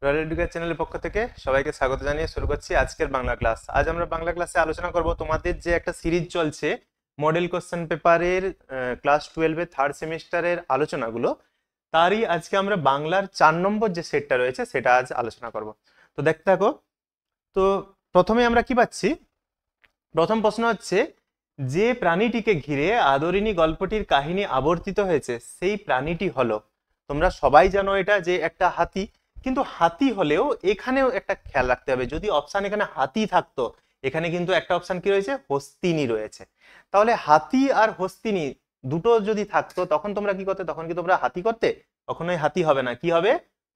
Royal education চ্যানেলের পক্ষ থেকে সবাইকে স্বাগত জানিয়ে শুরু করছি আজকের বাংলা ক্লাস। আজ আমরা বাংলা ক্লাসে আলোচনা করব তোমাদের যে একটা সিরিজ চলছে মডেল কোশ্চেন পেপারের ক্লাস 12-এর থার্ড সেমিস্টারের আলোচনাগুলো, তারই আজকে আমরা বাংলার 4 নম্বর যে সেটটা রয়েছে সেটা আজ আলোচনা করব। তো দেখতে থাকো। তো প্রথমে আমরা কি পাচ্ছি, প্রথম প্রশ্ন হচ্ছে, যে প্রাণীটিকে ঘিরে আদরিনী গল্পটির কাহিনী আবর্তিত হয়েছে সেই প্রাণীটি হলো, তোমরা সবাই জানো এটা যে একটা হাতি, কিন্তু হাতি হলেও এখানেও একটা খেয়াল রাখতে হবে, যদি অপশন এখানে হাতি থাকতো, এখানে কিন্তু একটা অপশন কি রয়েছে, হস্তিনী রয়েছে। তাহলে হাতি আর হস্তিনী দুটো যদি থাকতো তখন তোমরা কি করতে, তখন কি তোমরা হাতি করতে? কখনোই হাতি হবে না, কি হবে,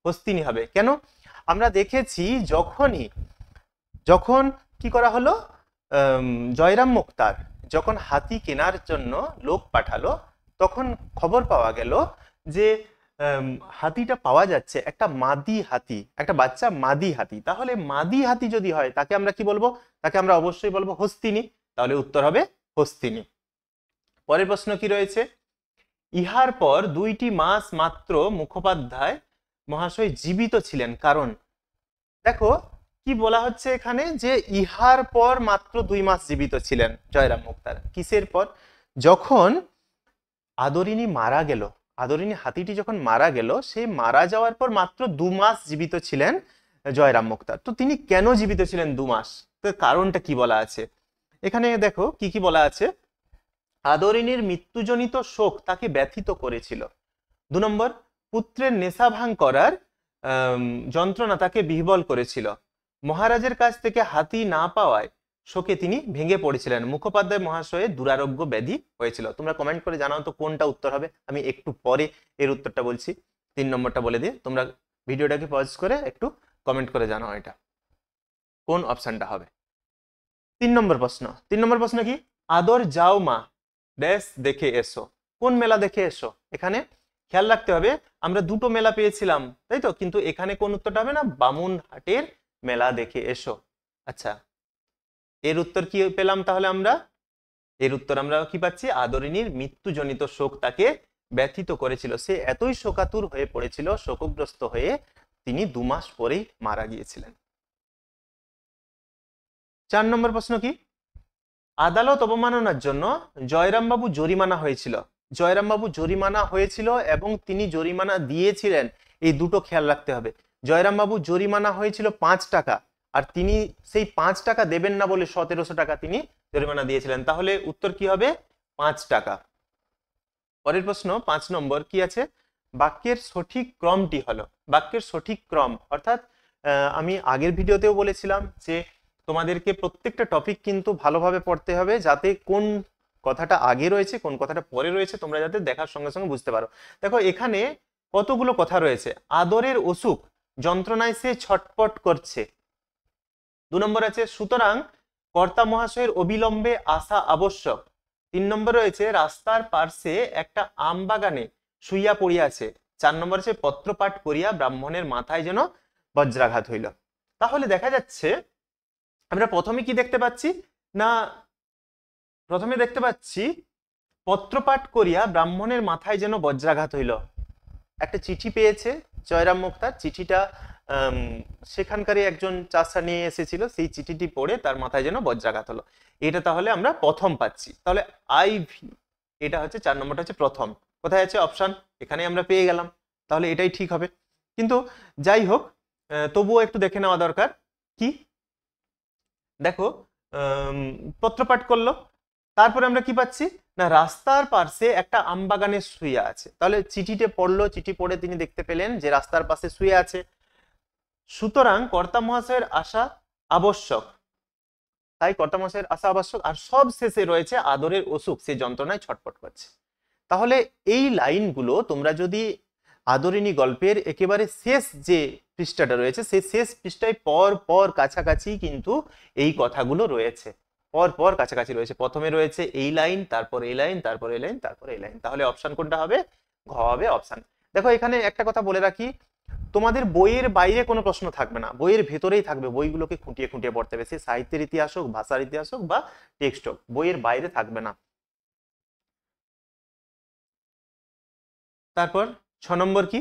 হস্তিনী হবে। কেন? আমরা দেখেছি যখন কি করা হলো, জয়রাম মুক্তার যখন হাতি কেনার জন্য লোক পাঠালো, তখন খবর পাওয়া গেল যে হাতিটা পাওয়া যাচ্ছে একটা মাদি হাতি, একটা বাচ্চা মাদি হাতি। তাহলে মাদি হাতি যদি হয় তাকে আমরা কি বলবো, তাকে আমরা অবশ্যই বলবো হস্তিনী। তাহলে উত্তর হবে হস্তিনী। পরের প্রশ্ন কি রয়েছে, ইহার পর 2টি মাস মাত্র মুখোপাধ্যায় মহাশয় জীবিত ছিলেন, কারণ দেখো কি বলা হচ্ছে এখানে, যে ইহার পর মাত্র 2 মাস জীবিত ছিলেন জয়রাম মুক্তার। কিসের পর? যখন আদরিনী মারা গেল, আদরিনী হাতিটি যখন মারা গেল, সেই মারা যাওয়ার পর মাত্র 2 মাস জীবিত ছিলেন জয়রাম মুক্তার। তো তিনি কেন জীবিত ছিলেন 2 মাস, তো কারণটা কি বলা আছে এখানে, দেখো কি কি বলা আছে। আদরিনীর মৃত্যুজনিত শোক তাকে ব্যথিত করেছিল। 2 নম্বর, পুত্রের নেশা ভাঙ করার যন্ত্রণা তাকে বিহ্বল করেছিল। মহারাজের কাছ থেকে হাতি না পাওয়ায় শোকে তিনি ভেঙে পড়েছিলেন। মুখোপাধ্যায় মহাশয়ের দুরারোগ্য ব্যাধি হয়েছিল। তোমরা কমেন্ট করে জানাও তো কোনটা উত্তর হবে, আমি একটু পরে এর উত্তরটা বলছি। 3 নম্বরটা বলে দিয়ে তোমরা ভিডিওটাকে পজ করে একটু কমেন্ট করে জানাও এটা কোন অপশনটা হবে। 3 নম্বর প্রশ্ন, 3 নম্বর প্রশ্ন কি, আদর যাও মা ড্যাশ দেখে এসো। কোন মেলা দেখে এসো? এখানে খেয়াল রাখতে হবে, আমরা দুটো মেলা পেয়েছিলাম তাই তো, কিন্তু এখানে কোন উত্তরটা হবে না, বামুনহাটের মেলা দেখে এসো। আচ্ছা, এর উত্তর কি পেলাম তাহলে আমরা? এর উত্তর আমরা কি পাচ্ছি, আদরিনীর মৃত্যুজনিত শোক তাকে ব্যথিত করেছিল, সে এতই শোকাতুর হয়ে পড়েছিল, শোকগ্রস্ত হয়ে তিনি 2 মাস পরেই মারা গিয়েছিলেন। 4 নম্বর প্রশ্ন কি, আদালত অবমাননার জন্য জয়রামবাবু জরিমানা হয়েছিল। জয়রামবাবু জরিমানা হয়েছিল এবং তিনি জরিমানা দিয়েছিলেন, এই দুটো খেয়াল রাখতে হবে। জয়রামবাবু জরিমানা হয়েছিল 5 টাকা, আর তিনি সেই 5 টাকা দেবেন না বলে 1700 টাকা তিনি জরিমানা দিয়েছিলেন। তাহলে উত্তর কি হবে, 5 টাকা। পরের প্রশ্ন 5 নম্বর কি আছে, বাক্যের সঠিক ক্রমটি হলো। বাক্যের সঠিক ক্রম অর্থাৎ আমি আগের ভিডিওতেও বলেছিলাম যে তোমাদেরকে প্রত্যেকটা টপিক কিন্তু ভালোভাবে পড়তে হবে, যাতে কোন কথাটা আগে রয়েছে কোন কথাটা পরে রয়েছে তোমরা যাতে দেখার সঙ্গে সঙ্গে বুঝতে পারো। দেখো এখানে কতগুলো কথা রয়েছে, আদরের অসুখ যন্ত্রণায় সে ছটপট করছে। 2 নম্বর আছে, সুতরাং কর্তা মহাশয়ের অবিলম্বে আসা আবশ্যক। 3 নম্বর রয়েছে, রাস্তার পার্শ্বে একটা আম বাগানে শুইয়া পড়িয়াছে। 4 নম্বর আছে, পত্রপাঠ করিয়া ব্রাহ্মণের মাথায় যেন বজ্রাঘাত হইল। তাহলে দেখা যাচ্ছে আমরা প্রথমে কি দেখতে পাচ্ছি না, প্রথমে দেখতে পাচ্ছি পত্রপাঠ করিয়া ব্রাহ্মণের মাথায় যেন বজ্রাঘাত হইল। একটা চিঠি পেয়েছে জয়রাম মুক্তার, চিঠিটা সেখানকারই একজন চাষা নিয়ে এসেছিল, সেই চিঠিটি পড়ে তার মাথায় যেন বজ্রাঘাত হলো। এটা তাহলে আমরা প্রথম পাচ্ছি। তাহলে আইভি, এটা হচ্ছে 4 নম্বরটা হচ্ছে প্রথম। কোথায় আছে অপশন, এখানে আমরা পেয়ে গেলাম, তাহলে এটাই ঠিক হবে। কিন্তু যাই হোক, তবুও একটু দেখে নেওয়া দরকার। কি দেখো, পত্রপাঠ করলো, তারপরে আমরা কি পাচ্ছি না, রাস্তার পাশে একটা আম বাগানে শুয়ে আছে। তাহলে চিঠিতে পড়লো, চিঠি পড়ে তিনি দেখতে পেলেন যে রাস্তার পাশে শুয়ে আছে। সুতরাং কর্তা মহাশয়ের আসা আবশ্যক, তাই কর্তা মহাশয়ের আসা আবশ্যক। আর সব শেষে রয়েছে আদরের অসুখ, সে যন্ত্রণায় ছটফট করছে। তাহলে এই লাইনগুলো তোমরা যদি আদরিনী গল্পের একেবারে শেষ যে পৃষ্ঠাটা রয়েছে সেই শেষ পৃষ্ঠায় পর পর কাছাকাছি কিন্তু এই কথাগুলো রয়েছে, পর পর কাছাকাছি রয়েছে। প্রথমে রয়েছে এই লাইন, তারপর এই লাইন, তারপর এই লাইন, তারপর এই লাইন। তাহলে অপশন কোনটা হবে, ঘ হবে অপশন। দেখো এখানে একটা কথা বলে রাখি, তোমাদের বইয়ের বাইরে কোনো প্রশ্ন থাকবে না, বইয়ের ভেতরেই থাকবে, বইগুলোকে খুঁটিয়ে খুঁটিয়ে পড়তে হবে, সে সাহিত্যের ইতিহাস হোক, ভাষার ইতিহাস হোক বা টেক্সট হোক, বইয়ের বাইরে থাকবে না। তারপর 6 নম্বর কি,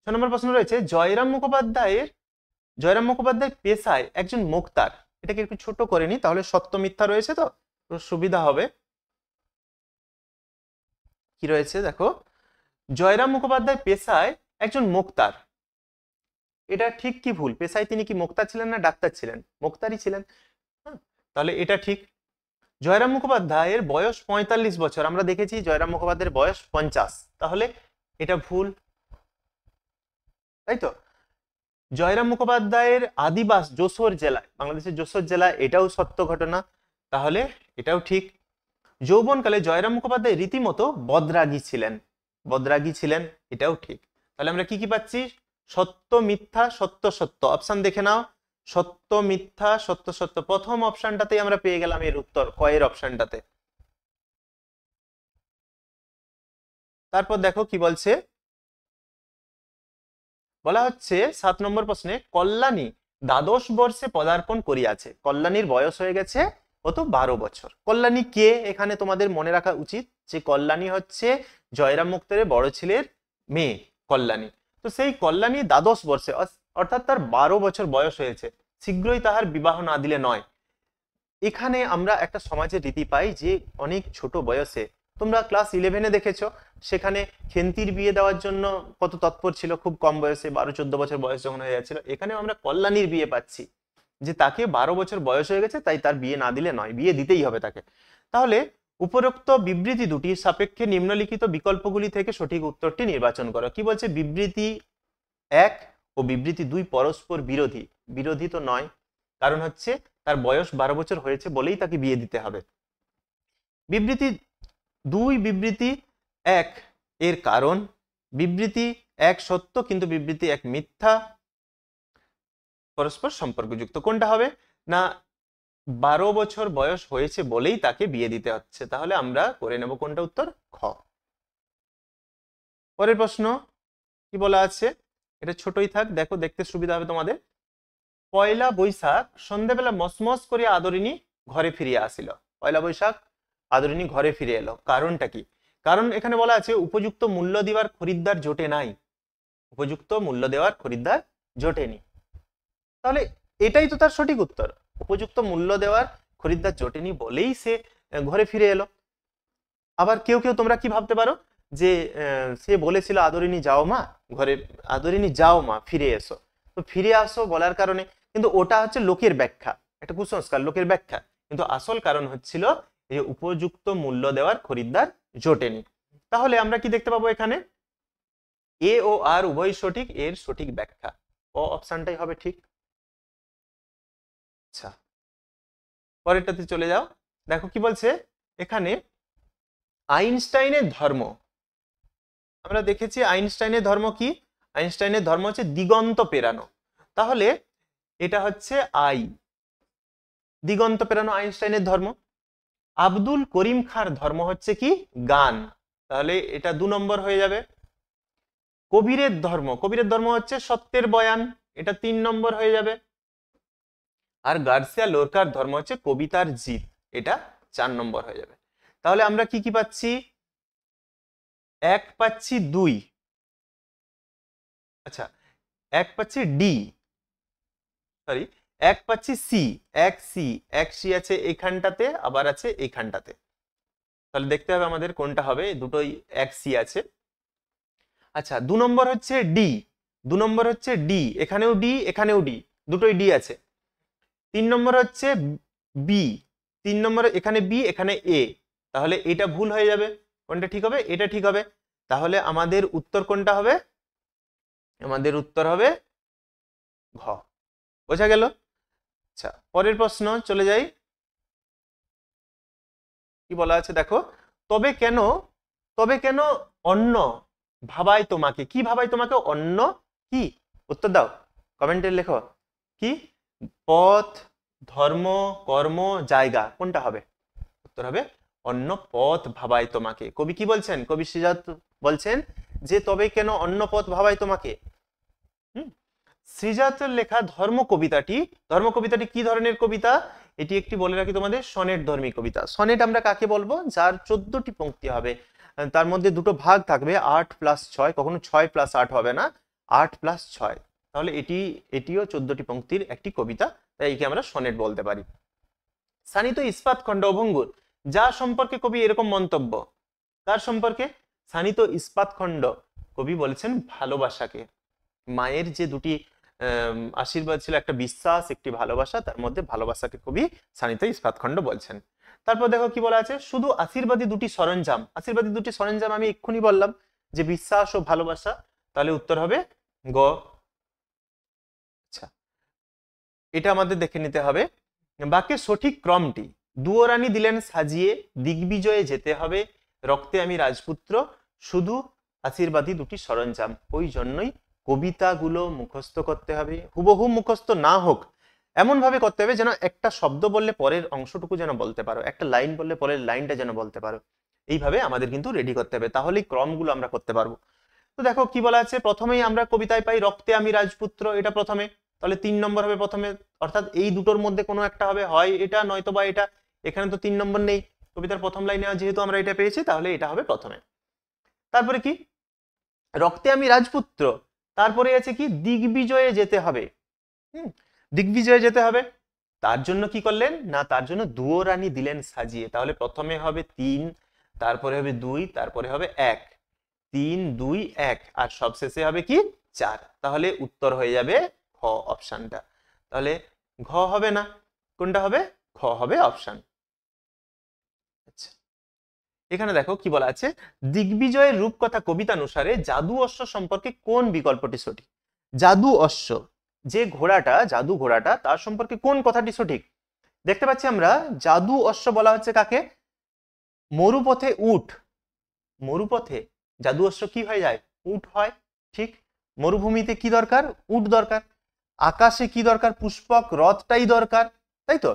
6 নম্বর প্রশ্ন রয়েছে, জয়রাম মুখোপাধ্যায়ের জয়রাম মুখোপাধ্যায় পেশায় একজন মোক্তার, এটাকে একটু ছোট করে নি, তাহলে সত্য মিথ্যা রয়েছে তো সুবিধা হবে। কি রয়েছে দেখো, জয়রাম মুখোপাধ্যায় পেশায় একজন মোক্তার, এটা ঠিক কি ভুল? পেশায় তিনি কি মোক্তার ছিলেন না ডাক্তার ছিলেন? মোক্তারই ছিলেন। তাহলে এটা ঠিক। জয়রাম মুখোপাধ্যায়ের বয়স 45 বছর, আমরা দেখেছি জয়রাম মুখোপাধ্যায়ের বয়স 50, তাহলে এটা ভুল, তাই তো। জয়রাম মুখোপাধ্যায়ের আদিবাস যশোর জেলায়, বাংলাদেশের যশোর জেলায়, এটাও সত্য ঘটনা, তাহলে এটাও ঠিক। যৌবনকালে জয়রাম মুখোপাধ্যায় রীতিমতো বদরাগী ছিলেন, বদরাগী ছিলেন, এটাও ঠিক। তাহলে আমরা কি কি পাচ্ছি? সত্য মিথ্যা সত্য সত্য, অপশন দেখে নাও, সত্য মিথ্যা সত্য সত্য, প্রথম অপশনটাতেই আমরা পেয়ে গেলাম এর উত্তর, কয়ের অপশনটাতে। তারপর দেখো কি বলছে, বলা হচ্ছে 7 নম্বর প্রশ্নে, কল্যাণী দ্বাদশ বর্ষে পদার্পণ করিয়াছে। কল্যাণীর বয়স হয়ে গেছে কত? 12 বছর। কল্যাণী কে? এখানে তোমাদের মনে রাখা উচিত যে কল্যাণী হচ্ছে জয়রাম মুক্তারের বড় ছেলের মেয়ে কল্যাণী। তো সেই কল্যাণী দ্বাদশ বর্ষে, অর্থাৎ তার 12 বছর বয়স হয়েছে, শীঘ্রই তাহার বিবাহ না দিলে নয়। এখানে আমরা একটা সমাজের রীতি পাই যে অনেক ছোট বয়সে, তোমরা ক্লাস 11-এ দেখেছো, সেখানে খেন্তির বিয়ে দেওয়ার জন্য কত তৎপর ছিল, খুব কম বয়সে 12-14 বছর বয়স যখন হয়ে যাচ্ছিল। এখানে আমরা কল্যাণীর বিয়ে পাচ্ছি, যে তাকে 12 বছর বয়স হয়ে গেছে, তাই তার বিয়ে না দিলে নয়, বিয়ে দিতেই হবে তাকে। তাহলে উপরোক্ত বিবৃতি দুটির সাপেক্ষে নিম্নলিখিত বিকল্পগুলি থেকে সঠিক উত্তরটি নির্বাচন করো। কি বলছে? বিবৃতি 1 ও বিবৃতি 2 পরস্পর বিরোধী। বিরোধী তো নয়, কারণ হচ্ছে তার বয়স 12 বছর হয়েছে বলেই তাকে বিয়ে দিতে হবে। বিবৃতি 2 বিবৃতি 1 এর কারণ, বিবৃতি 1 সত্য কিন্তু বিবৃতি 1 মিথ্যা, পরস্পর সম্পর্কযুক্ত। কোনটা হবে না? 12 বছর বয়স হয়েছে বলেই তাকে বিয়ে দিতে হচ্ছে, তাহলে আমরা করে নেব কোনটা উত্তর? খ। পরের প্রশ্ন কি বলা আছে, এটা ছোটই থাক, দেখো দেখতে সুবিধা হবে তোমাদের। পয়লা বৈশাখ সন্ধ্যাবেলা মসমস করে আদরিনী ঘরে ফিরিয়ে আসিল। পয়লা বৈশাখ আদরিনী ঘরে ফিরে এলো, কারণটা কি? কারণ এখানে বলা আছে উপযুক্ত মূল্য দেওয়ার খরিদ্দার জোটে নাই, উপযুক্ত মূল্য দেওয়ার খরিদ্দার জোটেনি। তাহলে এটাই তো তার সঠিক উত্তর, উপযুক্ত মূল্য দেওয়ার খরিদ্দার জোটেনি বলেই সে ঘরে ফিরে এলো। আবার কেউ কেউ তোমরা কি ভাবতে পারো যে সে বলেছিল আদরিনী যাও মা ঘরে, আদরিনী যাও মা ফিরে এসো, তো ফিরে আসো বলার কারণে, কিন্তু ওটা হচ্ছে লোকের ব্যাখ্যা, একটা কুসংস্কার, লোকের ব্যাখ্যা, কিন্তু আসল কারণ হচ্ছিল এই উপযুক্ত মূল্য দেওয়ার খরিদ্দার জোটেনি। তাহলে আমরা কি দেখতে পাবো এখানে? এ ও আর উভয় সঠিক, এর সঠিক ব্যাখ্যা ও অপশনটাই হবে ঠিক। আচ্ছা, পরেরটাতে চলে যাও, দেখো কি বলছে এখানে, আইনস্টাইনের ধর্ম। আমরা দেখেছি আইনস্টাইনের ধর্ম কি? আইনস্টাইনের ধর্ম হচ্ছে দিগন্ত পেরানো, তাহলে এটা হচ্ছে আই, দিগন্ত পেরানো আইনস্টাইনের ধর্ম। আব্দুল করিম খাঁর ধর্ম হচ্ছে কি? গান, তাহলে এটা 2 নম্বর হয়ে যাবে। কবিরের ধর্ম, কবিরের ধর্ম হচ্ছে সত্যের বয়ান, এটা 3 নম্বর হয়ে যাবে। আর গার্সিয়া লোরকার ধর্ম হচ্ছে কবিতার জিত, এটা 4 নম্বর হয়ে যাবে। তাহলে আমরা কি কি পাচ্ছি? 1 পাচ্ছি 2, আচ্ছা 1 পাচ্ছি ডি, সরি 1 পাচ্ছি সি, 1 সি, 1 সি আছে এইখানটাতে, আবার আছে এইখানটাতে, তাহলে দেখতে হবে আমাদের কোনটা হবে, দুটোই 1 সি আছে। আচ্ছা 2 নম্বর হচ্ছে ডি, 2 নম্বর হচ্ছে ডি, এখানেও ডি এখানেও ডি, দুটোই ডি আছে। 3 নম্বর হচ্ছে বি, 3 নম্বর এখানে বি এখানে এ, তাহলে এটা ভুল হয়ে যাবে, কোনটা ঠিক হবে? এটা ঠিক হবে। তাহলে আমাদের উত্তর কোনটা হবে? আমাদের উত্তর হবে ঘ। বোঝা গেল? আচ্ছা পরের প্রশ্ন চলে যাই, কি বলা আছে দেখো, তবে কেন, তবে কেন অন্য ভাবাই তোমাকে, কি ভাবাই তোমাকে? অন্য কি? উত্তর দাও, কমেন্টে লেখো কি? পথ, ধর্ম, কর্ম, জায়গা, কোনটা হবে? উত্তর হবে অন্য পথ ভাবাই তোমাকে। কবি কি বলছেন? কবি শ্রীজাত বলছেন যে তবে কেন অন্য পথ ভাবাই তোমাকে। শ্রীজাতের লেখা ধর্ম কবিতাটি, ধর্ম কবিতাটি কি ধরনের কবিতা? এটি একটি বলে রাখি তোমাদের সনেট ধর্মী কবিতা। সনেট আমরা কাকে বলবো? যার 14টি পংক্তি হবে, তার মধ্যে দুটো ভাগ থাকবে, 8 + 6, কখনো 6 + 8 হবে না, 8 + 6, তাহলে এটিও 14টি পংক্তির একটি কবিতা, তাই একে আমরা সনেট বলতে পারি। সানিত ইস্পাত খণ্ড অভঙ্গুর, যা সম্পর্কে কবি এরকম মন্তব্য, কার সম্পর্কে? সানিত ইস্পাত খণ্ড, কবি বলেছেন ভালোবাসাকে, মায়ের যে দুটি আশীর্বাদ ছিল, একটা বিশ্বাস একটি ভালোবাসা, তার মধ্যে ভালোবাসাকে কবি সানিত ইস্পাত খণ্ড বলছেন। তারপর দেখো কি বলা আছে, শুধু আশীর্বাদী দুটি সরঞ্জাম, আশীর্বাদী দুটি সরঞ্জাম আমি এক্ষুনি বললাম যে বিশ্বাস ও ভালোবাসা, তাহলে উত্তর হবে গ। আচ্ছা, এটা আমাদের দেখে নিতে হবে। বাক্যের সঠিক ক্রমটি, দুয়োরানী দিলেন সাজিয়ে, দিগ্বিজয়ে যেতে হবে, রক্তে আমি রাজপুত্র, শুধু আশীর্বাদী দুটি সরঞ্জাম। ওই জন্যই কবিতাগুলো মুখস্থ করতে হবে, হুবহু মুখস্থ না হোক, এমন ভাবে করতে হবে যেন একটা শব্দ বললে পরের অংশটুকু যেন বলতে পারো, একটা লাইন বললে পরের লাইনটা যেন বলতে পারো। এইভাবে আমাদের কিন্তু রেডি করতে হবে, তাহলেই ক্রমগুলো আমরা করতে পারবো। তো দেখো কি বলা আছে, প্রথমেই আমরা কবিতায় পাই রক্তে আমি রাজপুত্র, এটা প্রথমে, তাহলে 3 নম্বর হবে প্রথমে, অর্থাৎ এই দুটোর মধ্যে কোনো একটা হবে, হয় এটা নয়তো বা এটা। এখানে তো 3 নম্বর নেই, কবিতার প্রথম লাইনে যেহেতু আমরা এটা পেয়েছি, তাহলে এটা হবে প্রথমে। তারপরে কি, রক্তে আমি রাজপুত্র, তারপরে আছে কি দিগ্বিজয়ে যেতে হবে। দিগ্বিজয়ে যেতে হবে, তার জন্য কি করলেন না, তার জন্য দুয়োরানী দিলেন সাজিয়ে, তাহলে প্রথমে হবে 3, তারপরে হবে 2, তারপরে হবে 1, 3 2 1, আর সবশেষে হবে কি 4। তাহলে উত্তর হয়ে যাবে খ অপশনটা। তাহলে ঘ হবে না, কোনটা হবে? খ হবে অপশন। আচ্ছা, এখানে দেখো কি বলা আছে, দিগ্বিজয়ের রূপকথা কবিতানুসারে জাদু অশ্ব সম্পর্কে কোন বিকল্পটি সঠিক? জাদু অশ্ব, যে ঘোড়াটা, জাদু ঘোড়াটা, তার সম্পর্কে কোন কথাটি সঠিক? দেখতে পাচ্ছি আমরা জাদু অশ্ব বলা হচ্ছে কাকে? মরুপথে উট, মরুপথে জাদু অশ্ব কি হয়ে যায়? উট হয়। ঠিক, মরুভূমিতে কি দরকার? উট দরকার। আকাশে কি দরকার? পুষ্পক রথটাই দরকার, তাই তো।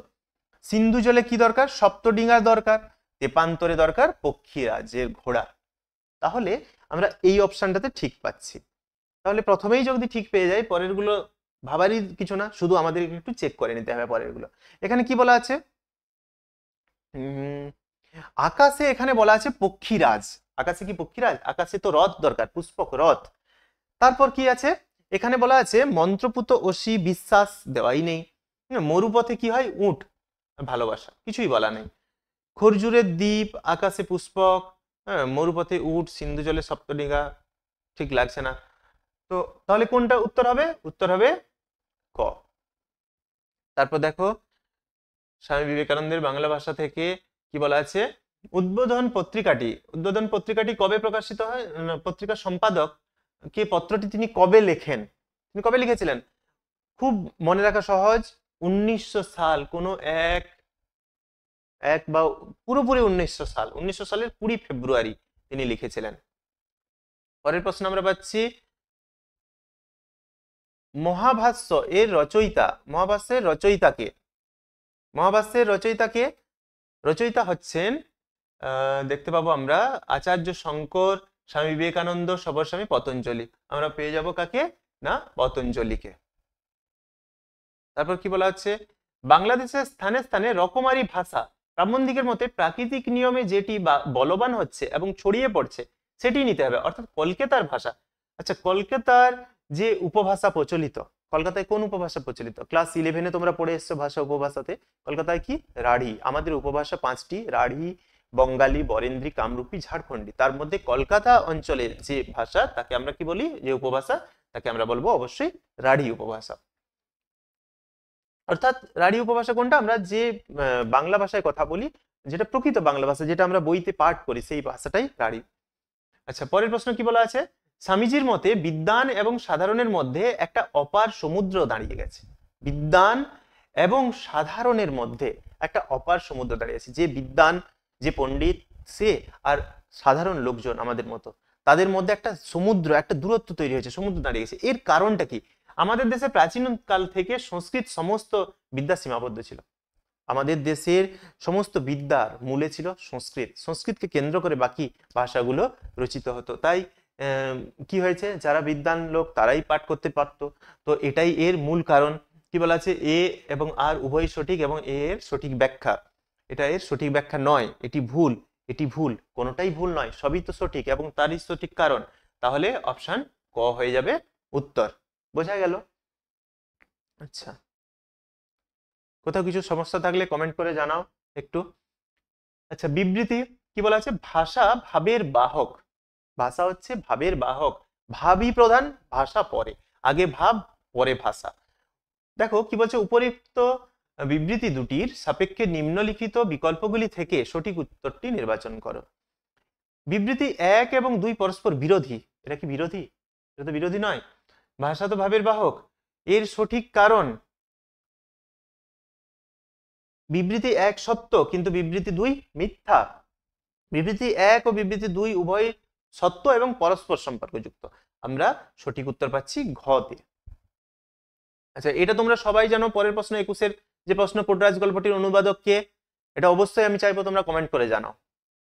সিন্ধু জলে কি দরকার? সপ্তডিঙার দরকার। তেপান্তরে দরকার পক্ষীরাজের ঘোড়া। তাহলে আমরা এই অপশনটাতে ঠিক পাচ্ছি। তাহলে প্রথমেই যদি ঠিক পেয়ে যাই, পরের গুলো ভাবারই কিছু না, শুধু আমাদের একটু চেক করে নিতে হবে পরের গুলো। এখানে কি বলা আছে? আকাশে, এখানে বলা আছে পক্ষীরাজ, আকাশে কি পক্ষীরাজ? আকাশে তো রথ দরকার, পুষ্পক রথ। তারপর কি আছে? এখানে বলা আছে মন্ত্রপুত অসি, বিশ্বাস দেওয়াই নেই। মরুপথে কি হয়? উট, ভালোবাসা, কিছুই বলা নেই। খরজুরের দ্বীপ, আকাশে পুষ্পক, মরুপথে উট, সিন্ধু জলে সপ্তডিঙা, ঠিক লাগছে না। তো তাহলে কোনটা উত্তর হবে? উত্তর হবে ক। তারপর দেখো স্বামী বিবেকানন্দের বাংলা ভাষা থেকে কি বলা আছে, উদ্বোধন পত্রিকাটি, উদ্বোধন পত্রিকাটি কবে প্রকাশিত হয়? পত্রিকার সম্পাদক কে, পত্রটি তিনি কবে লেখেন, তিনি কবে লিখেছিলেন? খুব মনে রাখা সহজ, 1900 সাল, কোনো এক বা পুরোপুরি 1900 সাল, 1900 সালের 20 ফেব্রুয়ারি তিনি লিখেছিলেন। পরের প্রশ্ন আমরা পাচ্ছি, মহাভাষ্য এর রচয়িতা, মহাভাষ্যের রচয়িতাকে, মহাভাষ্যের রচয়িতাকে, রচয়িতা হচ্ছেন দেখতে পাবো আমরা আচার্য শঙ্কর, স্বামী বিবেকানন্দ, সবরস্বামী, পতঞ্জলি। আমরা পেয়ে যাব কাকে? না, পতঞ্জলিকে। তারপর কি বলা হচ্ছে, বাংলাদেশের স্থানে স্থানে রকমারি ভাষা প্রাবন্ধিকের মতে প্রাকৃতিক নিয়মে যেটি বলবান হচ্ছে এবং ছড়িয়ে পড়ছে সেটি নিতে হবে, অর্থাৎ কলকাতার ভাষা। আচ্ছা, কলকাতার যে উপভাষা প্রচলিত, কলকাতায় কোন উপভাষা প্রচলিত? ক্লাস 11-এ তোমরা পড়ে এসছো ভাষা উপভাষাতে। কলকাতায় কি? রাঢ়ী। আমাদের উপভাষা 5টি, রাঢ়ী, বঙ্গালী, বরেন্দ্রী, কামরূপী, ঝাড়খণ্ডী। তার মধ্যে কলকাতা অঞ্চলের যে ভাষা, তাকে আমরা কি বলি, যে উপভাষা, তাকে আমরা বলবো অবশ্যই রাঢ়ী উপভাষা। অর্থাৎ রাঢ়ী উপভাষা কোনটা? আমরা যে বাংলা ভাষায় কথা বলি, যেটা প্রকৃত বাংলা ভাষা, যেটা আমরা বইতে পাঠ করি, সেই ভাষাটাই রাঢ়ী। আচ্ছা, পরের প্রশ্ন কি বলা আছে, স্বামীজির মতে বিদ্বান এবং সাধারণের মধ্যে একটা অপার সমুদ্র দাঁড়িয়ে গেছে। বিদ্বান এবং সাধারণের মধ্যে একটা অপার সমুদ্র দাঁড়িয়ে আছে। যে বিদ্বান, যে পণ্ডিত, সে আর সাধারণ লোকজন আমাদের মতো, তাদের মধ্যে একটা সমুদ্র, একটা দূরত্ব তৈরি হয়েছে, সমুদ্র দাঁড়িয়ে গেছে। এর কারণটা কি? আমাদের দেশে প্রাচীন কাল থেকে সংস্কৃত সমস্ত বিদ্যা সীমাবদ্ধ ছিল। আমাদের দেশের সমস্ত বিদ্যার মূলে ছিল সংস্কৃত। সংস্কৃতকে কেন্দ্র করে বাকি ভাষাগুলো রচিত হতো। তাই কি হয়েছে, যারা বিদ্বান লোক তারাই পাঠ করতে পারতো। তো এটাই এর মূল কারণ। কি বলা আছে, এ এবং আর উভয় সঠিক, এবং এর সঠিক ব্যাখ্যা, এটা এর সঠিক ব্যাখ্যা নয়, এটি ভুল, এটি ভুল, কোনোটাই ভুল নয়, সবই তো সঠিক এবং তারই সঠিক কারণ। তাহলে অপশন ক হয়ে যাবে উত্তর। বোঝা গেল? আচ্ছা, কোথাও কিছু সমস্যা থাকলে কমেন্ট করে জানাও একটু। আচ্ছা, বিবৃতি কি বলা আছে? ভাষা ভাবের বাহক। ভাষা হচ্ছে ভাবের বাহক। ভাবই প্রধান, ভাষা পরে। আগে ভাব, পরে ভাষা। দেখো কি বলছে, উপরিক্ত বিবৃতি দুটির সাপেক্ষে নিম্নলিখিত বিকল্পগুলি থেকে সঠিক উত্তরটি নির্বাচন করো। বিবৃতি 1 এবং 2 পরস্পর বিরোধী। এটা কি বিরোধী? এটা তো বিরোধী নয়। ভাষা তো ভাবের বাহক। এর সঠিক কারণ, বিবৃতি 1 সত্য কিন্তু বিবৃতি 2 মিথ্যা। বিবৃতি 1 ও বিবৃতি 2 উভয় সত্য এবং পরস্পর সম্পর্কযুক্ত। আমরা সঠিক উত্তর পাচ্ছি ঘ তে। আচ্ছা, এটা তোমরা সবাই জানো। পরের প্রশ্ন 21-এর যে প্রশ্ন, পোর্টরাজ গল্পটির অনুবাদক কে? এটা অবশ্যই আমি চাইবো তোমরা কমেন্ট করে জানাও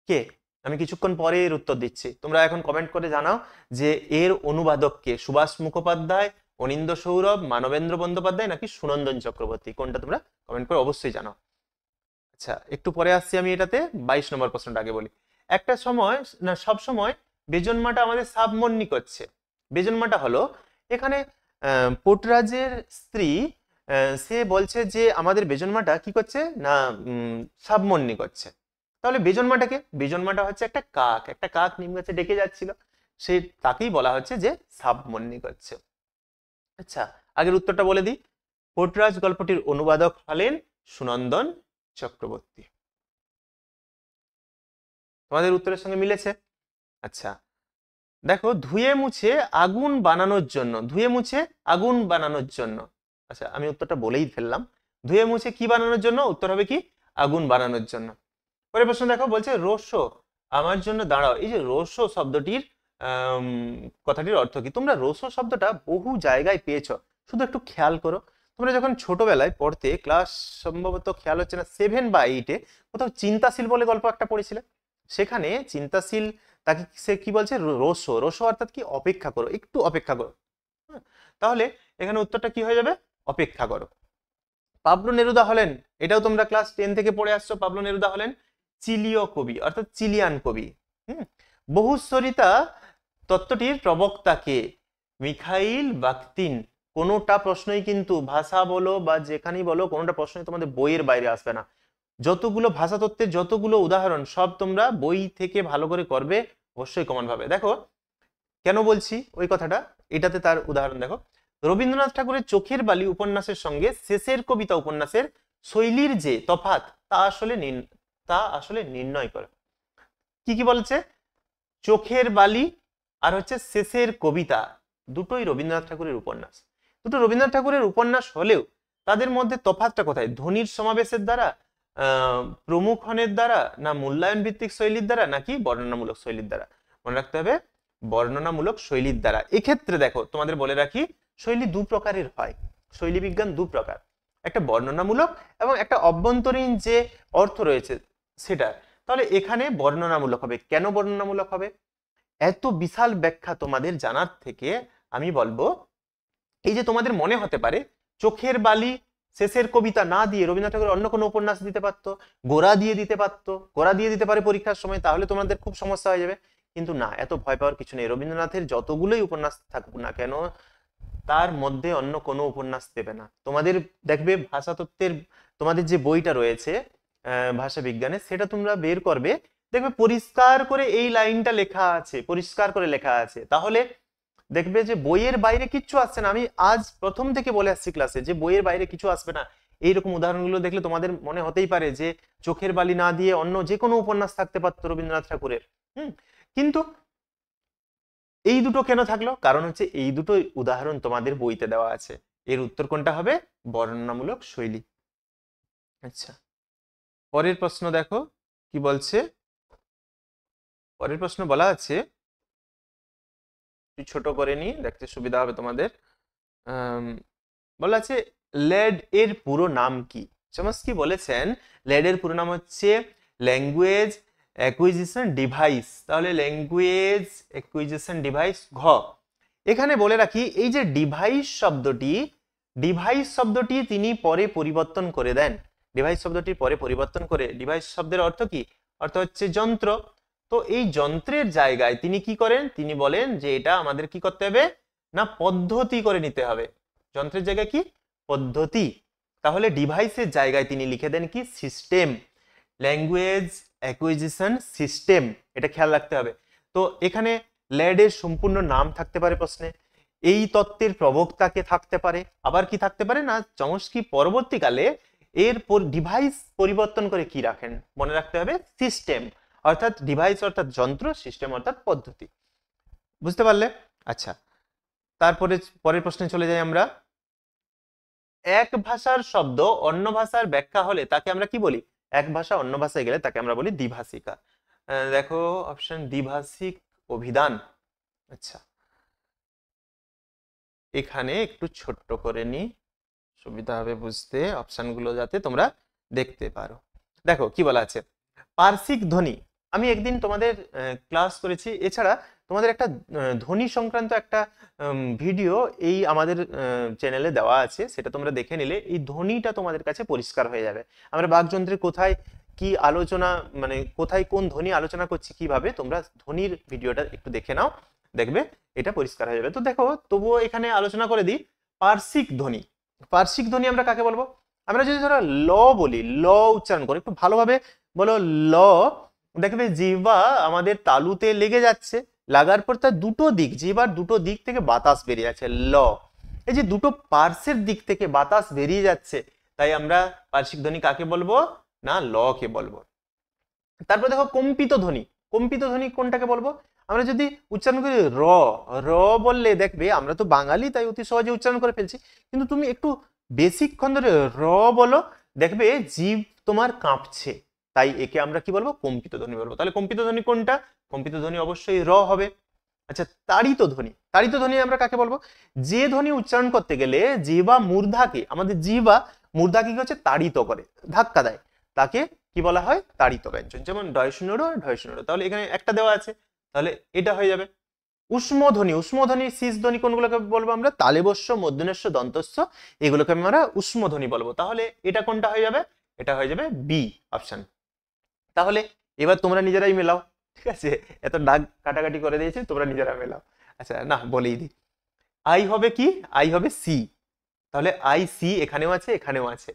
কে। আমি কিছুক্ষণ পরে এর উত্তর দিচ্ছি, তোমরা এখন কমেন্ট করে জানাও যে এর অনুবাদক কে। সুভাষ মুখোপাধ্যায়, অনিন্দ সৌরভ, মানবেন্দ্র বন্দ্যোপাধ্যায় নাকি সুনন্দন চক্রবর্তী? কোনটা তোমরা কমেন্ট করে অবশ্যই জানাও। আচ্ছা, একটু পরে আসছি আমি এটাতে। 22 নম্বর প্রশ্নটা আগে বলি। একটা সময় না, সব সময় বেজন্মাটা আমাদের সাবমন্নি করছে। বেজন্মাটা হলো এখানে পোর্টরাজের স্ত্রী, সে বলছে যে আমাদের বেজন্মাটা কি করছে না, সাবমন্নি করছে। তাহলে বেজন্মাটাকে, বেজন্মাটা হচ্ছে একটা কাক। একটা কাক নিম গাছে ডেকে যাচ্ছিল, সে তাকেই বলা হচ্ছে যে সাবমন্নি করছে। আচ্ছা, আগের উত্তরটা বলে দিই। পোর্টরাজ গল্পটির অনুবাদক হলেন সুনন্দন চক্রবর্তী। তোমাদের উত্তরের সঙ্গে মিলেছে? আচ্ছা, দেখো, ধুয়ে মুছে আগুন বানানোর জন্য, ধুয়ে মুছে আগুন বানানোর জন্য। আচ্ছা, আমি উত্তরটা বলেই ফেললাম। ধুয়ে মুছে কি বানানোর জন্য? উত্তর হবে কি? আগুন বানানোর জন্য। পরের প্রশ্ন দেখো, বলছে রোসো আমার জন্য দাঁড়াও। এই যে রোসো শব্দটির কথাটির অর্থ কি? তোমরা রোসো শব্দটা বহু জায়গায় পেয়েছো, শুধু একটু খেয়াল করো। তোমরা যখন ছোটবেলায় পড়তে, ক্লাস সম্ভবত খেয়াল হচ্ছে না 7 বা 8-এ, কোথাও চিন্তাশীল বলে গল্প একটা পড়েছিলে। সেখানে চিন্তাশীল, তাকে সে কি বলছে? রোসো। রোসো অর্থাৎ কি? অপেক্ষা করো, একটু অপেক্ষা করো। তাহলে এখানে উত্তরটা কি হয়ে যাবে? অপেক্ষা করো। পাবলো নেরুদা হলেন, এটাও তোমরা ক্লাস 10 থেকে পড়ে আসছো, পাবলো নেরুদা হলেন চিলীয় কবি অর্থাৎ চিলিয়ান কবি। বহুস্বরিতা তত্ত্বটির প্রবক্তা কে? মিখাইল বাখতিন। কোনোটা প্রশ্নই কিন্তু, ভাষা বলো বা যেখানেই বলো, কোনোটা প্রশ্নই তোমাদের বইয়ের বাইরে আসবে না। যতগুলো ভাষা তত্ত্বের যতগুলো উদাহরণ, সব তোমরা বই থেকে ভালো করে করবে, অবশ্যই কমন পাবে। দেখো কেন বলছি ওই কথাটা, এটাতে তার উদাহরণ দেখো। রবীন্দ্রনাথ ঠাকুরের চোখের বালি উপন্যাসের সঙ্গে শেষের কবিতা উপন্যাসের শৈলীর যে তফাৎ, তা আসলে নির্ণয় করে। কি কি বলছে? চোখের বালি আর হচ্ছে শেষের কবিতা, দুটোই রবীন্দ্রনাথ ঠাকুরের উপন্যাস। দুটো রবীন্দ্রনাথ ঠাকুরের উপন্যাস হলেও তাদের মধ্যে তফাৎটা কোথায়? ধ্বনির সমাবেশের দ্বারা, প্রমুখনের দ্বারা, না মূল্যায়ন ভিত্তিক শৈলীর দ্বারা, নাকি বর্ণনামূলক শৈলীর দ্বারা? মনে রাখতে হবে বর্ণনামূলক শৈলীর দ্বারা। এক্ষেত্রে দেখো তোমাদের বলে রাখি, শৈলী দু প্রকারের হয়। শৈলী বিজ্ঞান দু প্রকার, একটা বর্ণনামূলক এবং একটা অভ্যন্তরীণ যে অর্থ রয়েছে সেটা। তাহলে এখানে বর্ণনামূলক হবে। কেন বর্ণনামূলক হবে? এত বিশাল ব্যাখ্যা তোমাদের জানার থেকে আমি বলবো, এই যে তোমাদের মনে হতে পারে চোখের বালি শেষের কবিতা না দিয়ে রবীন্দ্রনাথ ঠাকুর অন্য কোনো উপন্যাস দিতে পারতো, গোরা দিয়ে দিতে পারতো, গোরা দিয়ে দিতে পারে পরীক্ষার সময়, তাহলে তোমাদের খুব সমস্যা হয়ে যাবে। কিন্তু না, এত ভয় পাওয়ার কিছু নেই। রবীন্দ্রনাথের যতগুলোই উপন্যাস থাকুক না কেন, তার মধ্যে অন্য কোনো উপন্যাস দেবে না। তোমাদের দেখবে ভাষাতত্ত্বের তোমাদের যে বইটা রয়েছে ভাষা বিজ্ঞানে, সেটা তোমরা বের করবে, দেখবে পরিষ্কার করে এই লাইনটা লেখা আছে, পরিষ্কার করে লেখা আছে। তাহলে দেখবে যে বইয়ের বাইরে কিচ্ছু আসছে না। আমি আজ প্রথম থেকে বলে আসছি ক্লাসে যে বইয়ের বাইরে কিছু আসবে না। এইরকম উদাহরণগুলো দেখলে তোমাদের মনে হতেই পারে যে চোখের বালি না দিয়ে অন্য যে কোনো উপন্যাস থাকতে পারতো রবীন্দ্রনাথ ঠাকুরের। কিন্তু এই দুটো কেন থাকলো? কারণ হচ্ছে এই দুটো উদাহরণ তোমাদের বইতে দেওয়া আছে। এর উত্তর কোনটা হবে? বর্ণনামূলক শৈলী। আচ্ছা, পরের প্রশ্ন দেখো কি বলছে। পরের প্রশ্ন বলা আছে, ছোট করে নি, দেখতে সুবিধা হবে তোমাদের। বলা আছে লেড এর পুরো নাম কি? চমস্কি বলেছেন লেড এর পুরো নাম হচ্ছে ল্যাঙ্গুয়েজ অ্যাকুইজিশন ডিভাইস। তাহলে ল্যাঙ্গুয়েজ অ্যাকুইজিশন ডিভাইস ঘ। এখানে বলে রাখি, এই যে ডিভাইস শব্দটি তিনি পরে পরিবর্তন করে দেন। ডিভাইস শব্দটি পরে পরিবর্তন করে, ডিভাইস শব্দের অর্থ কি? অর্থ হচ্ছে যন্ত্র। তো এই যন্ত্রের জায়গায় তিনি কি করেন? তিনি বলেন যে এটা আমাদের কি করতে হবে? না পদ্ধতি করে নিতে হবে? যন্ত্রের জায়গায় কি পদ্ধতি, তাহলে ডিভাইসের জায়গায় তিনি লিখে দেন কি সিস্টেম, ল্যাঙ্গুয়েজ অ্যাকুইজিশন সিস্টেম, এটা খেয়াল রাখতে হবে। তো এখানে ল্যাডের সম্পূর্ণ নাম থাকতে পারে প্রশ্নে, এই তত্ত্বের প্রবক্তাকে থাকতে পারে, আবার কি থাকতে পারে না চমস্কি পরবর্তীকালে এর ডিভাইস পরিবর্তন করে কি রাখেন, মনে রাখতে হবে সিস্টেম, অর্থাৎ ডিভাইস অর্থাৎ যন্ত্র, সিস্টেম অর্থাৎ পদ্ধতি। বুঝতে পারলে? আচ্ছা, তারপরে পরের প্রশ্নে চলে যাই আমরা। এক ভাষার শব্দ অন্য ভাষার ব্যাখ্যা হলে তাকে আমরা কি বলি? এক ভাষা অন্য ভাষায় গেলে তাকে আমরা বলি দ্বিভাষিকা। দেখো অপশন দ্বিভাষিক অভিধান। আচ্ছা, এখানে একটু ছোট্ট করে নি, সুবিধা হবে বুঝতে, অপশনগুলো যাতে তোমরা দেখতে পারো। দেখো কি বলা আছে, পার্শ্বিক ধ্বনি। আমি একদিন তোমাদের ক্লাস করেছি, এছাড়া তোমাদের একটা ধ্বনি সংক্রান্ত একটা ভিডিও এই আমাদের চ্যানেলে দেওয়া আছে, সেটা তোমরা দেখে নিলে এই ধ্বনিটা তোমাদের কাছে পরিষ্কার হয়ে যাবে। আমরা বাকযন্ত্রের কোথায় কি আলোচনা, মানে কোথায় কোন ধ্বনি আলোচনা করছি কিভাবে, তোমরা ধ্বনির ভিডিওটা একটু দেখে নাও, দেখবে এটা পরিষ্কার হয়ে যাবে। তো দেখো তবুও এখানে আলোচনা করে দিই পার্শ্বিক ধ্বনি। পার্শ্বিক ধ্বনি আমরা কাকে বলবো? আমরা যদি ধরো ল বলি, ল উচ্চারণ করি, একটু ভালোভাবে বলো ল, দেখবে জিহ্বা আমাদের তালুতে লেগে যাচ্ছে, লাগার পর তার দুটো দিক, জিহ্বার দুটো দিক থেকে বাতাস বেরিয়ে যাচ্ছে ল, এই যে দুটো পার্শ্বের দিক থেকে বাতাস বেরিয়ে যাচ্ছে, তাই আমরা পার্শ্বিক ধ্বনি কাকে বলবো? না ল কে বলবো। তারপর দেখো কম্পিত ধ্বনি। কম্পিত ধ্বনি কোনটাকে বলবো? আমরা যদি উচ্চারণ করি র, র বললে দেখবে আমরা তো বাঙালি তাই অতি সহজে উচ্চারণ করে ফেলছি, কিন্তু তুমি একটু বেশিক্ষণ ধরে র বলো, দেখবে জিভ তোমার কাঁপছে, তাই একে আমরা কি বলবো? কম্পিত ধ্বনি বলবো। তাহলে কম্পিত ধ্বনি কোনটা? কম্পিত ধ্বনি অবশ্যই র হবে। আচ্ছা, তাড়িত ধ্বনি। তাড়িত ধ্বনি আমরা কাকে বলবো? যে ধ্বনি উচ্চারণ করতে গেলে জিহ্বা মূর্ধাকে, আমাদের জিহ্বা মূর্ধাকে কি হচ্ছে তাড়িত করে, ধাক্কা দেয়, তাকে কি বলা হয়? তাড়িত ব্যঞ্জন। যেমন ঢয়শূন্য ঢয়শূন্য, তাহলে এখানে একটা দেওয়া আছে, তাহলে এটা হয়ে যাবে। উষ্মধ্বনি। উষ্মধ্বনি শীষ ধ্বনি কোনগুলোকে বলবো আমরা? তালেবস্য, মূর্ধন্যস্য, দন্তস্য, এগুলোকে আমরা উষ্মধ্বনি বলবো। তাহলে এটা কোনটা হয়ে যাবে? এটা হয়ে যাবে বি অপশন। তাহলে এবার তোমরা নিজেরাই মেলাও, ঠিক আছে? এত দাগ কাটাকাটি করে দিয়েছি, তোমরা নিজেরা মেলাও। আচ্ছা না বলেই দিই, আই হবে কি? আই হবে সি, তাহলে আই সি এখানেও আছে এখানেও আছে,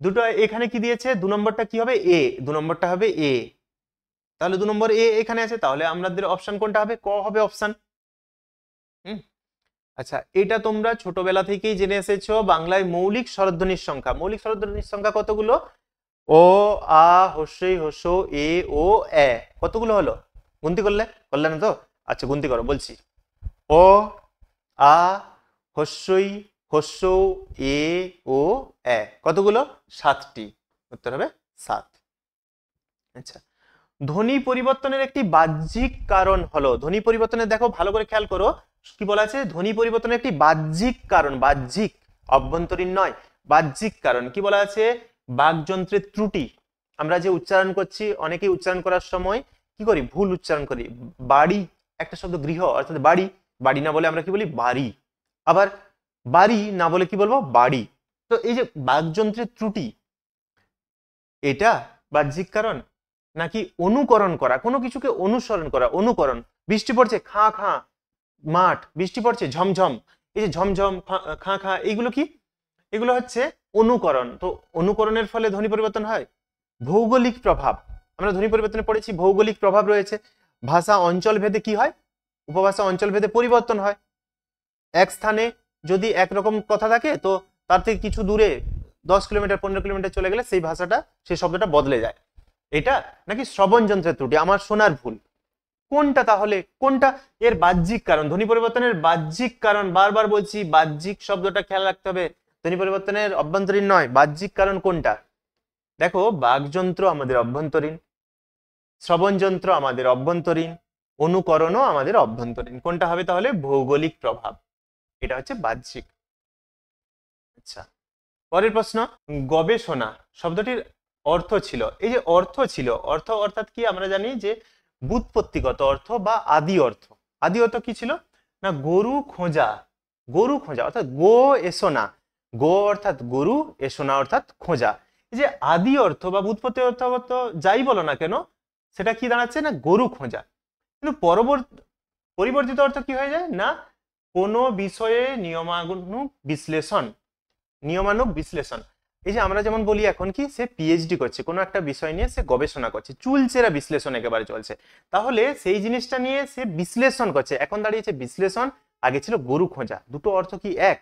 দুটো এখানে কি দিয়েছে? দু নম্বরটা কি হবে? এ, দু নম্বরটা হবে এ, তাহলে দু নম্বর এ এখানে আছে, তাহলে আমাদের অপশন কোনটা হবে? ক হবে অপশন। আচ্ছা, এটা তোমরা ছোটবেলা থেকেই জেনে এসেছো, বাংলায় মৌলিক স্বরধ্বনির সংখ্যা। মৌলিক স্বরধ্বনির সংখ্যা কতগুলো? ও, আ, হস্যই, হস্য, এ, ও, এ, কতগুলো হলো? গুনতি করলে না তো? আচ্ছা গুনতি করো, বলছি। ও, আ, হস্যই, হস্য, এ, ও, এ, কতগুলো? 7টি। উত্তর হবে 7। আচ্ছা, ধ্বনি পরিবর্তনের একটি বাহ্যিক কারণ হলো, ধ্বনি পরিবর্তনের দেখো ভালো করে খেয়াল করো কি বলা আছে, ধ্বনি পরিবর্তনের একটি বাহ্যিক কারণ, বাহ্যিক, অভ্যন্তরীণ নয়, বাহ্যিক কারণ কি বলা আছে? বাকযন্ত্রের ত্রুটি। আমরা যে উচ্চারণ করছি, অনেকেই উচ্চারণ করার সময় কি করি? ভুল উচ্চারণ করি। বাড়ি একটা শব্দ, গৃহ অর্থাৎ বাড়ি, বাড়ি না বলে আমরা কি বলি? বাড়ি। আবার বাড়ি না বলে কি বলবো? বাড়ি। তো এই যে বাকযন্ত্রের ত্রুটি, এটা বাহ্যিক কারণ, নাকি অনুকরণ করা, কোনো কিছুকে অনুসরণ করা, অনুকরণ। বৃষ্টি পড়ছে, খাঁ খাঁ মাঠ, বৃষ্টি পড়ছে ঝমঝম, এই যে ঝমঝম, খাঁ খাঁ, এইগুলো কি? এগুলো হচ্ছে অনুকরণ। তো অনুকরণের ফলে ধ্বনি পরিবর্তন হয়। ভৌগোলিক প্রভাব, আমরা ধ্বনি পরিবর্তনে পড়েছি ভৌগোলিক প্রভাব রয়েছে। ভাষা অঞ্চল ভেদে কি হয়? উপভাষা অঞ্চল ভেদে পরিবর্তন হয়। এক স্থানে যদি একরকম কথা থাকে, তো তার থেকে কিছু দূরে 10 কিলোমিটার 15 কিলোমিটার চলে গেলে সেই ভাষাটা, সেই শব্দটা বদলে যায়। এটা নাকি শ্রবণ যন্ত্রের ত্রুটি, আমার শোনার ভুল, কোনটা তাহলে? কোনটা এর বাহ্যিক কারণ? ধ্বনি পরিবর্তনের বাহ্যিক কারণ, বারবার বলছি বাহ্যিক শব্দটা খেয়াল রাখতে হবে, ধ্বনি পরিবর্তনের অভ্যন্তরীণ নয়। বাহ্যিক কারণ কোনটা? দেখো বাকযন্ত্র আমাদের অভ্যন্তরীণ, শ্রবণ যন্ত্র আমাদের অভ্যন্তরীণ, অনুকরণও আমাদের অভ্যন্তরীণ। কোনটা হবে তাহলে? ভৌগোলিক প্রভাব, এটা হচ্ছে বাহ্যিক। আচ্ছা, পরের প্রশ্ন, গবেষণা শব্দটির অর্থ ছিল, এই যে অর্থ ছিল, অর্থ অর্থাৎ কি? আমরা জানি যে ব্যুৎপত্তিগত অর্থ বা আদি অর্থ। আদি অর্থ কি ছিল? না গরু খোঁজা, গরু খোঁজা অর্থাৎ গো এসো না, গো অর্থাৎ গরু, এসো না অর্থাৎ খোঁজা। এই যে আদি অর্থ বা ব্যুৎপত্তি অর্থ যাই বলো না কেন, সেটা কি দাঁড়াচ্ছে? না গরু খোঁজা। কিন্তু পরিবর্তিত অর্থ কি হয়ে যায়? না কোনো বিষয়ে নিয়মানুগ বিশ্লেষণ। এই যে আমরা যেমন বলি এখন কি সে পিএইচডি করছে, কোনো একটা বিষয় নিয়ে সে গবেষণা করছে, চুলচেরা বিশ্লেষণ একেবারে চলছে, তাহলে সেই জিনিসটা নিয়ে সে বিশ্লেষণ করছে। এখন দাঁড়িয়েছে বিশ্লেষণ, আগে ছিল গরু খোঁজা। দুটো অর্থ কি এক?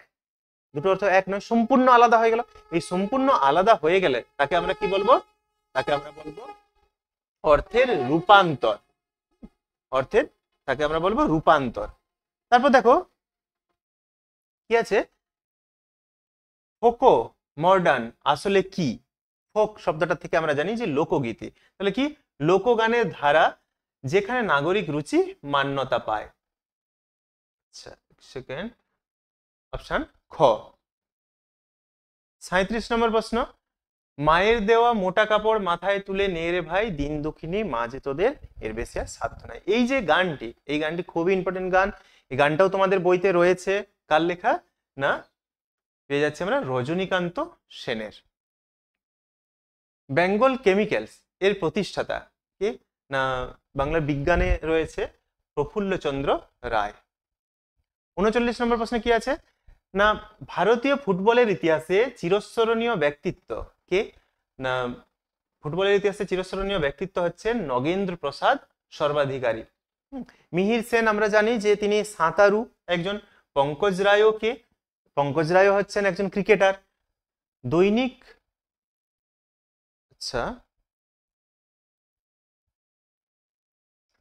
দুটো অর্থ এক নয়, সম্পূর্ণ আলাদা হয়ে গেল। এই সম্পূর্ণ আলাদা হয়ে গেলে তাকে আমরা কি বলবো? তাকে আমরা বলবো অর্থের রূপান্তর। তাকে আমরা বলবো রূপান্তর। তারপর দেখো কি আছে, ফোকো মডার্ন আসলে কি? ফোক শব্দটা থেকে আমরা জানি যে লোকগীতি, তাহলে কি? লোকগানের ধারা যেখানে নাগরিক রুচি মান্যতা পায়। আচ্ছা, সেকেন্ড অপশন খ। 37 নম্বর প্রশ্ন, মায়ের দেওয়া মোটা কাপড় মাথায় তুলে নে রে ভাই, দিন দুঃখিনী মা যে তোদের, এর বেশি আর সাধ্য নাই। এই যে গানটি, এই গানটি খুবই ইম্পর্টেন্ট গান। এই গানটাও তোমাদের বইতে রয়েছে। কার লেখা? না, পেয়ে যাচ্ছি আমরা রজনীকান্ত সেনের। বেঙ্গল কেমিক্যালস এর প্রতিষ্ঠাতা কে? না, বাংলার বিজ্ঞানে রয়েছে প্রফুল্লচন্দ্র রায়। 39 নম্বর প্রশ্নে কি আছে? না, ভারতীয় ফুটবলের ইতিহাসে চিরস্মরণীয় ব্যক্তিত্ব কে? না, ফুটবলের ইতিহাসে চিরস্মরণীয় ব্যক্তিত্ব হচ্ছেন নগেন্দ্র প্রসাদ সর্বাধিকারী। মিহির সেন আমরা জানি যে তিনি সাঁতারু একজন। পঙ্কজ রায়ও কে? পঙ্কজ রায়ও হচ্ছেন একজন ক্রিকেটার। দৈনিক, আচ্ছা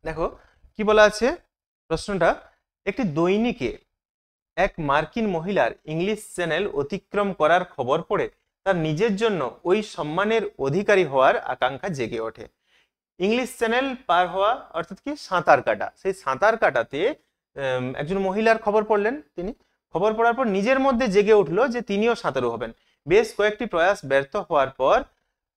দেখো কি বলা আছে প্রশ্নটা, একটি দৈনিকে এক মার্কিন মহিলার ইংলিশ চ্যানেল অতিক্রম করার খবর পড়ে তার নিজের জন্য ওই সম্মানের অধিকারী হওয়ার আকাঙ্ক্ষা জেগে ওঠে। ইংলিশ চ্যানেল পার হওয়া অর্থাৎ কি? সাঁতার কাটা। সেই সাঁতার কাটাতে একজন মহিলার খবর পড়লেন, তিনি খবর পড়ার পর নিজের মধ্যে জেগে উঠলো যে তিনিও সাঁতারু হবেন। বেশ কয়েকটি প্রয়াস ব্যর্থ হওয়ার পর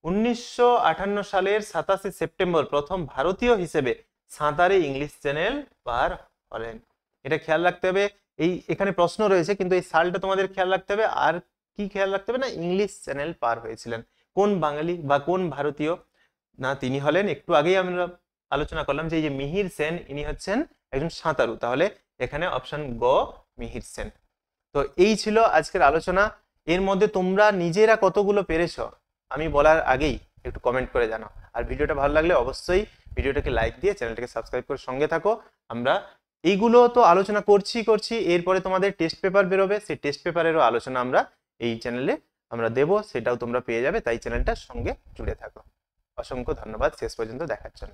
1958 সালের 27শে সেপ্টেম্বর প্রথম ভারতীয় হিসেবে সাঁতারে ইংলিশ চ্যানেল পার হলেন। এটা খেয়াল রাখতে হবে। এখানে প্রশ্ন রয়েছে কিন্তু এই সালটা তোমাদের খেয়াল রাখতে হবে। আর কি খেয়াল রাখতে হবে? না, ইংলিশ চ্যানেল পার হয়েছিলেন কোন বাঙালি বা কোন ভারতীয়? না, তিনি হলেন, একটু আগেই আমরা আলোচনা করলাম যে এই যে মিহির সেন, ইনি হচ্ছেন একজন সাঁতারু। তাহলে এখানে অপশন গ মিহির সেন। তো এই ছিল আজকের আলোচনা। এর মধ্যে তোমরা নিজেরা কতগুলো পেরেছো আমি বলার আগেই একটু কমেন্ট করে জানাও। আর ভিডিওটা ভালো লাগলে অবশ্যই ভিডিওটাকে লাইক দিয়ে চ্যানেলটাকে সাবস্ক্রাইব করে সঙ্গে থাকো। আমরা এইগুলো তো আলোচনা করছি, এরপরে তোমাদের টেস্ট পেপার বেরোবে, সেই টেস্ট পেপারেরও আলোচনা আমরা এই চ্যানেলে আমরা দেবো, সেটাও তোমরা পেয়ে যাবে। তাই চ্যানেলটার সঙ্গে জুড়ে থাকো। অসংখ্য ধন্যবাদ শেষ পর্যন্ত দেখার জন্য।